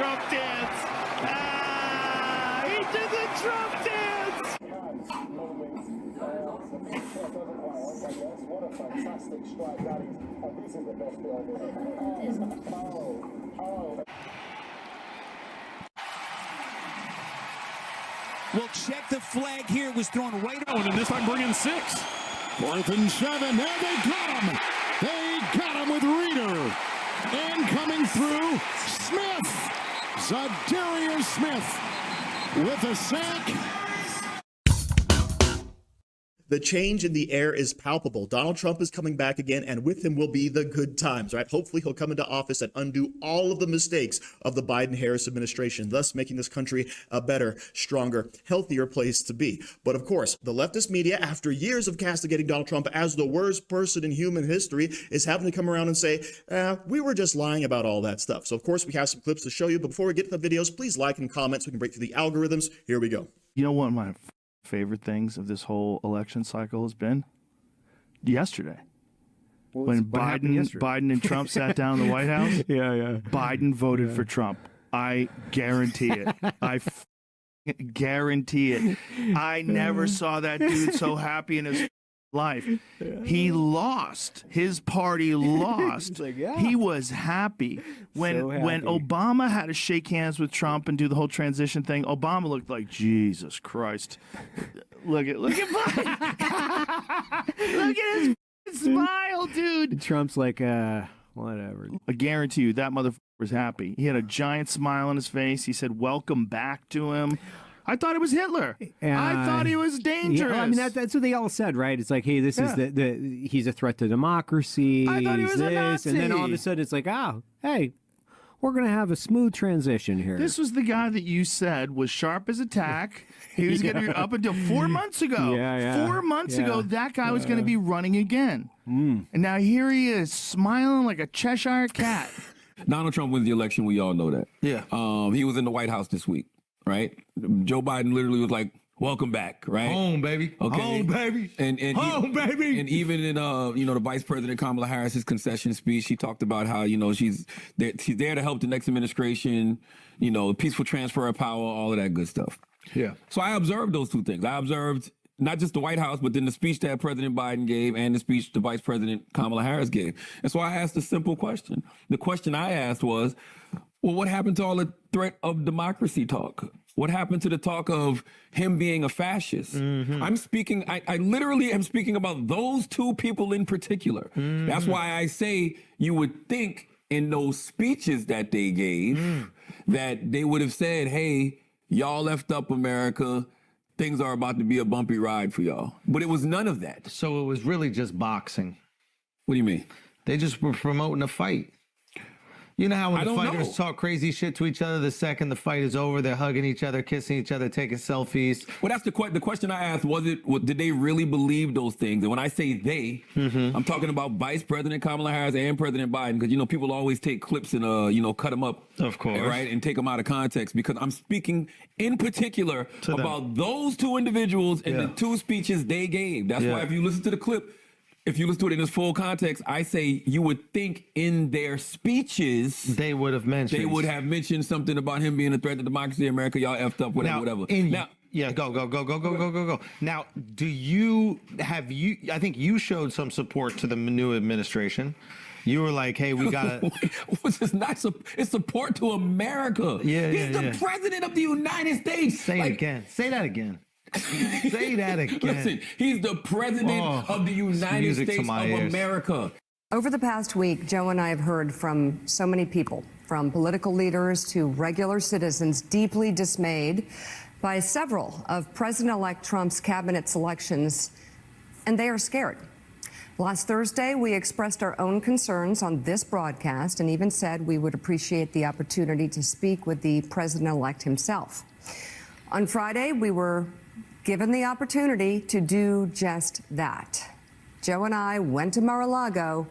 Trump dance. Ah, he did the Trump dance. What a fantastic strike that is. And this is the best bit of it. Oh. We'll check the flag here. It was thrown right on, and this time bring in 6. 4th and 7. There they got him. They got him with Reader. And coming through, Smith. Zadarius Smith with a sack. The change in the air is palpable. Donald Trump is coming back again, and with him will be the good times, right? Hopefully he'll come into office and undo all of the mistakes of the Biden-Harris administration, thus making this country a better, stronger, healthier place to be. But of course, the leftist media, after years of castigating Donald Trump as the worst person in human history, is having to come around and say, we were just lying about all that stuff. So of course, we have some clips to show you, but before we get to the videos, please like and comment so we can break through the algorithms. Here we go. You know what my favorite things of this whole election cycle has been? Yesterday. When Biden and Trump sat down in the White House. Yeah. Biden voted for Trump. I guarantee it. I guarantee it. I never saw that dude so happy in his life. He lost. His party lost. Like, yeah. He was happy. When Obama had to shake hands with Trump and do the whole transition thing, Obama looked like Jesus Christ. Look at Biden. Look at his smile, dude. Trump's like, whatever. I guarantee you that motherfucker was happy. He had a giant smile on his face. He said, "Welcome back" to him. I thought it was Hitler. I thought he was dangerous. Yeah, I mean, that's what they all said, right? It's like, hey, this is he's a threat to democracy. I thought he was a Nazi. And then all of a sudden it's like, oh, hey, we're going to have a smooth transition here. This was the guy that you said was sharp as a tack. He was going to be up until 4 months ago. 4 months ago, that guy was going to be running again. And now here he is, smiling like a Cheshire cat. Donald Trump wins the election. We all know that. Yeah. He was in the White House this week. Right? Joe Biden literally was like, welcome back, right? Home, baby. Okay. Home, baby. And home, baby. And even in, the Vice President Kamala Harris's concession speech, she talked about how, she's there to help the next administration, peaceful transfer of power, all of that good stuff. Yeah. So I observed those two things. I observed not just the White House, but then the speech that President Biden gave and the speech the Vice President Kamala Harris gave. And so I asked a simple question. The question I asked was, well, what happened to all the threat of democracy talk? What happened to the talk of him being a fascist? I'm speaking, I literally am speaking about those two people in particular. That's why I say you would think in those speeches that they gave that they would have said, hey, y'all left up America. Things are about to be a bumpy ride for y'all. But it was none of that. So it was really just boxing. What do you mean? They just were promoting a fight. You know how when the fighters talk crazy shit to each other, the second the fight is over, they're hugging each other, kissing each other, taking selfies. Well, that's the question I asked. Did they really believe those things? And when I say they, I'm talking about Vice President Kamala Harris and President Biden, because, people always take clips and, cut them up. Of course. Right? And take them out of context, because I'm speaking in particular about those two individuals and the two speeches they gave. That's why if you listen to the clip, if you listen to it in its full context, I say you would think in their speeches they would have mentioned something about him being a threat to democracy in America. Y'all effed up, whatever. Go. Now, I think you showed some support to the new administration. You were like, hey, we gotta. It's support to America. He's the president of the United States. Say it again. Say that again. Say that again. Listen, he's the president of the United States of America. Over the past week, Joe and I have heard from so many people, from political leaders to regular citizens, deeply dismayed by several of President-elect Trump's cabinet selections, and they are scared. Last Thursday, we expressed our own concerns on this broadcast and even said we would appreciate the opportunity to speak with the president-elect himself. On Friday, we were given the opportunity to do just that. Joe and I went to Mar-A-Lago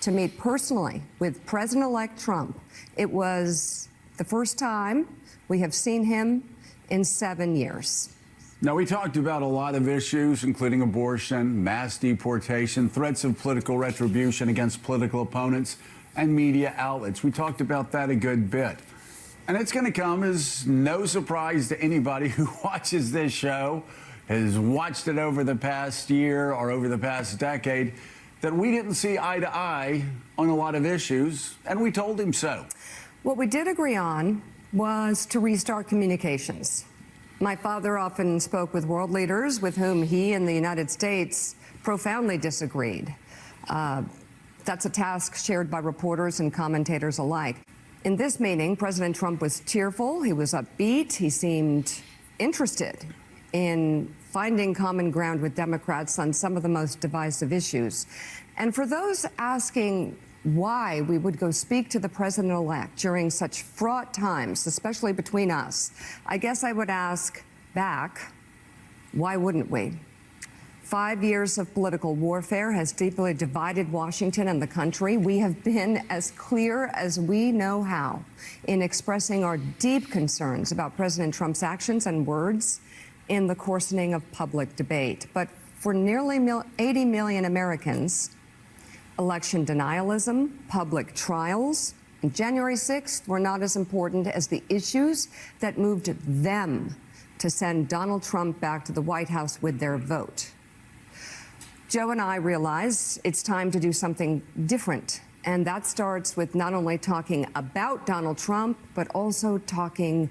to meet personally with President-elect Trump. It was the first time we have seen him in 7 years. Now, we talked about a lot of issues, including abortion, mass deportation, threats of political retribution against political opponents, and media outlets. We talked about that a good bit. And it's going to come as no surprise to anybody who watches this show, has watched it over the past year or over the past decade, that we didn't see eye to eye on a lot of issues, and we told him so. What we did agree on was to restart communications. My father often spoke with world leaders with whom he and the United States profoundly disagreed. That's a task shared by reporters and commentators alike. In this meeting, President Trump was cheerful, he was upbeat, he seemed interested in finding common ground with Democrats on some of the most divisive issues. And for those asking why we would go speak to the president-elect during such fraught times, especially between us, I guess I would ask back, why wouldn't we? 5 years of political warfare has deeply divided Washington and the country. We have been as clear as we know how in expressing our deep concerns about President Trump's actions and words in the coarsening of public debate. But for nearly 80 million Americans, election denialism, public trials, and January 6th were not as important as the issues that moved them to send Donald Trump back to the White House with their vote. Joe and I realize it's time to do something different, and that starts with not only talking about Donald Trump, but also talking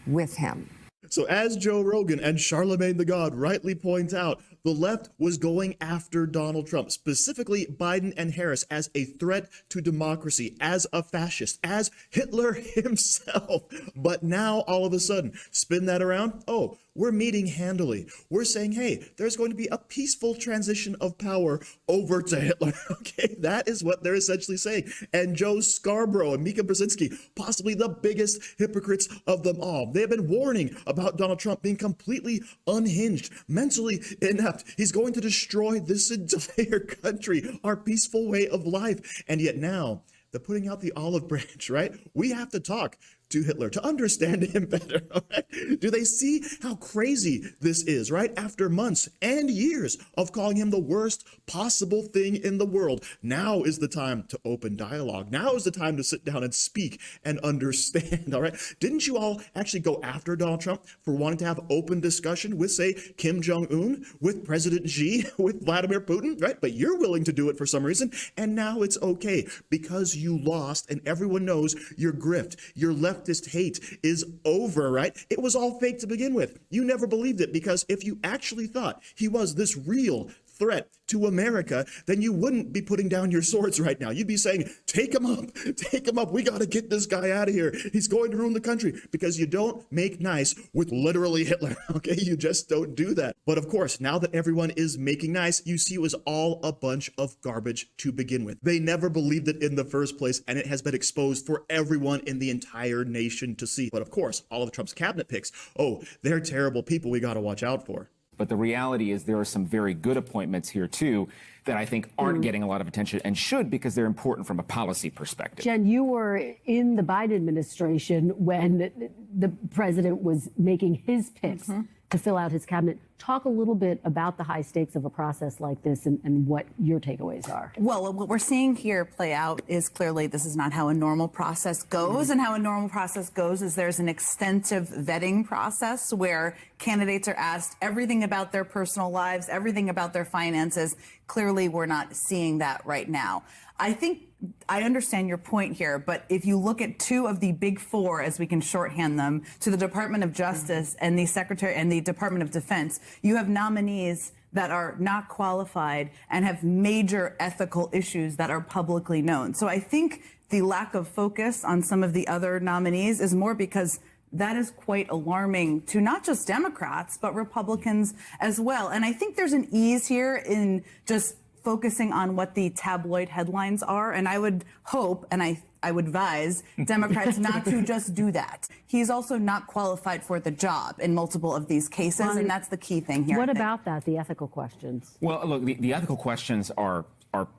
with him. So as Joe Rogan and Charlamagne the God rightly point out, the left was going after Donald Trump, specifically Biden and Harris, as a threat to democracy, as a fascist, as Hitler himself. But now, all of a sudden, spin that around. Oh, we're meeting handily. We're saying, hey, there's going to be a peaceful transition of power over to Hitler. Okay, that is what they're essentially saying. And Joe Scarborough and Mika Brzezinski, possibly the biggest hypocrites of them all. They have been warning about Donald Trump being completely unhinged, mentally inept. He's going to destroy this entire country, our peaceful way of life. And yet now, they're putting out the olive branch, right? We have to talk to Hitler to understand him better. Right? Do they see how crazy this is, right? After months and years of calling him the worst possible thing in the world, now is the time to open dialogue. Now is the time to sit down and speak and understand, all right? Didn't you all actually go after Donald Trump for wanting to have open discussion with, say, Kim Jong-un, with President Xi, with Vladimir Putin, right? But you're willing to do it for some reason, and now it's okay because you lost, and everyone knows your grift, your leftist hate is over, right? It was all fake to begin with. You never believed it, because if you actually thought he was this real threat to America, then you wouldn't be putting down your swords right now. You'd be saying, take him up. We got to get this guy out of here. He's going to ruin the country, because you don't make nice with literally Hitler. Okay, you just don't do that. But of course, now that everyone is making nice, you see it was all a bunch of garbage to begin with. They never believed it in the first place, and it has been exposed for everyone in the entire nation to see. But of course, all of Trump's cabinet picks, oh, they're terrible people we got to watch out for. But the reality is there are some very good appointments here, too, that I think aren't getting a lot of attention and should, because they're important from a policy perspective. Jen, you were in the Biden administration when the president was making his picks to fill out his cabinet. Talk a little bit about the high stakes of a process like this and what your takeaways are. Well, what we're seeing here play out is clearly this is not how a normal process goes. And how a normal process goes is there's an extensive vetting process where candidates are asked everything about their personal lives, everything about their finances. Clearly, we're not seeing that right now. I think I understand your point here, but if you look at two of the big four, as we can shorthand them, to the Department of Justice and the Secretary and the Department of Defense, you have nominees that are not qualified and have major ethical issues that are publicly known. So I think the lack of focus on some of the other nominees is more because that is quite alarming to not just Democrats, but Republicans as well. And I think there's an ease here in just focusing on what the tabloid headlines are. And I would hope, and I would advise Democrats not to just do that. He's also not qualified for the job in multiple of these cases, and that's the key thing here. What about that, the ethical questions? Well, look, the ethical questions are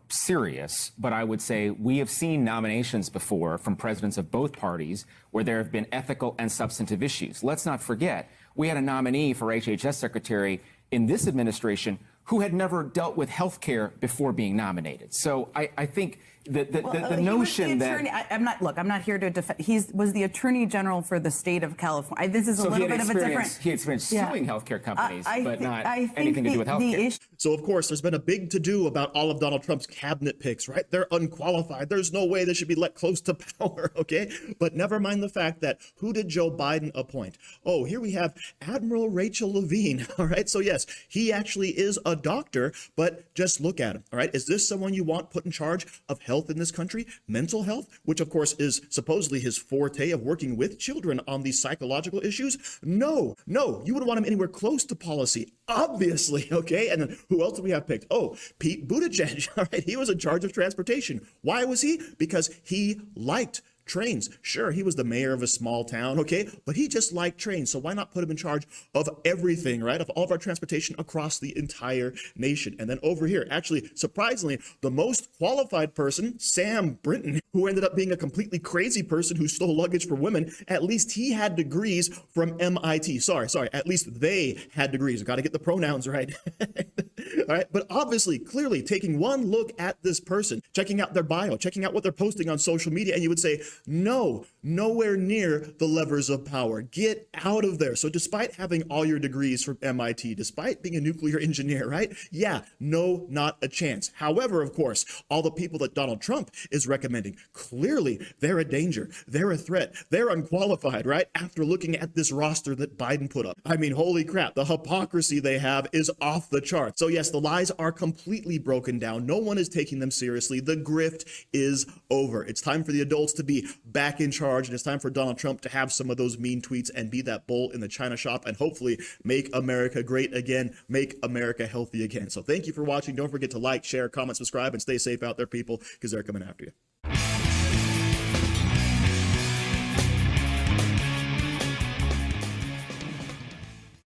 serious, but I would say we have seen nominations before from presidents of both parties where there have been ethical and substantive issues. Let's not forget, we had a nominee for HHS secretary in this administration who had never dealt with health care before being nominated. So I think The notion that I'm not here to defend. He was the Attorney General for the state of California. This is a little bit of a different. He had experience suing healthcare companies, but not anything to do with healthcare. So of course, there's been a big to-do about all of Donald Trump's cabinet picks, right? They're unqualified. There's no way they should be let close to power, okay? But never mind the fact that who did Joe Biden appoint? Oh, here we have Admiral Rachel Levine, all right? So yes, he actually is a doctor, but just look at him, all right? Is this someone you want put in charge of health in this country? Mental health, which of course is supposedly his forte of working with children on these psychological issues? No, you wouldn't want him anywhere close to policy, obviously, okay? And then who else do we have picked? Oh, Pete Buttigieg, all right? He was in charge of transportation. Why was he? Because he liked trains. Sure, he was the mayor of a small town, okay? But he just liked trains. So why not put him in charge of everything, right? Of all of our transportation across the entire nation. And then over here, actually, surprisingly, the most qualified person, Sam Brinton, who ended up being a completely crazy person who stole luggage for women, at least he had degrees from MIT. Sorry. At least they had degrees. I've got to get the pronouns right. All right. But obviously, clearly, taking one look at this person, checking out their bio, checking out what they're posting on social media, and you would say, no, nowhere near the levers of power. Get out of there. So despite having all your degrees from MIT, despite being a nuclear engineer, right? Yeah, no, not a chance. However, of course, all the people that Donald Trump is recommending, clearly they're a danger. They're a threat. They're unqualified, right? After looking at this roster that Biden put up. I mean, holy crap, the hypocrisy they have is off the charts. So yes, the lies are completely broken down. No one is taking them seriously. The grift is over. It's time for the adults to be back in charge, and it's time for Donald Trump to have some of those mean tweets and be that bull in the china shop and hopefully make America great again, make America healthy again. So thank you for watching. Don't forget to like, share, comment, subscribe, and stay safe out there, people, because they're coming after you.